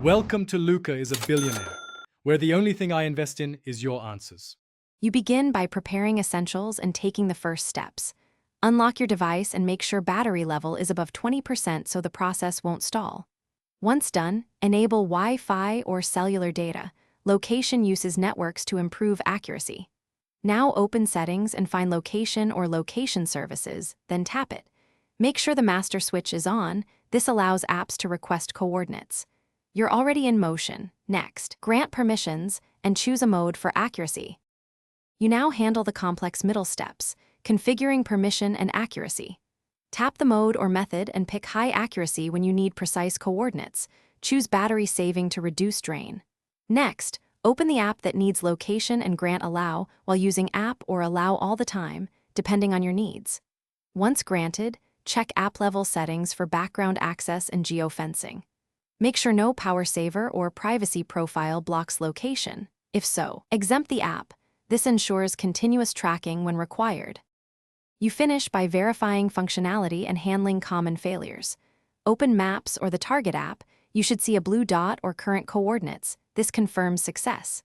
Welcome to Luca is a Billionaire, where the only thing I invest in is your answers. You begin by preparing essentials and taking the first steps. Unlock your device and make sure battery level is above 20% so the process won't stall. Once done, enable Wi-Fi or cellular data. Location uses networks to improve accuracy. Now open Settings and find Location or Location Services, then tap it. Make sure the master switch is on. This allows apps to request coordinates. You're already in motion. Next, grant permissions and choose a mode for accuracy. You now handle the complex middle steps, configuring permission and accuracy. Tap the mode or method and pick high accuracy when you need precise coordinates. Choose battery saving to reduce drain. Next, open the app that needs location and grant allow while using app or allow all the time, depending on your needs. Once granted, check app level settings for background access and geofencing. Make sure no power saver or privacy profile blocks location. If so, exempt the app. This ensures continuous tracking when required. You finish by verifying functionality and handling common failures. Open Maps or the Target app. You should see a blue dot or current coordinates. This confirms success.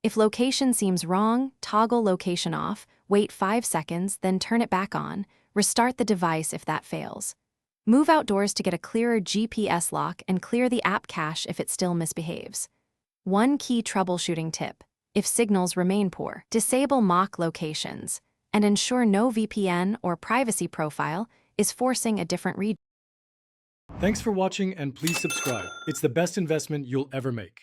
If location seems wrong, toggle location off, wait 5 seconds, then turn it back on. Restart the device if that fails. Move outdoors to get a clearer GPS lock and clear the app cache if it still misbehaves. One key troubleshooting tip: if signals remain poor, disable mock locations and ensure no VPN or privacy profile is forcing a different region. Thanks for watching and please subscribe. It's the best investment you'll ever make.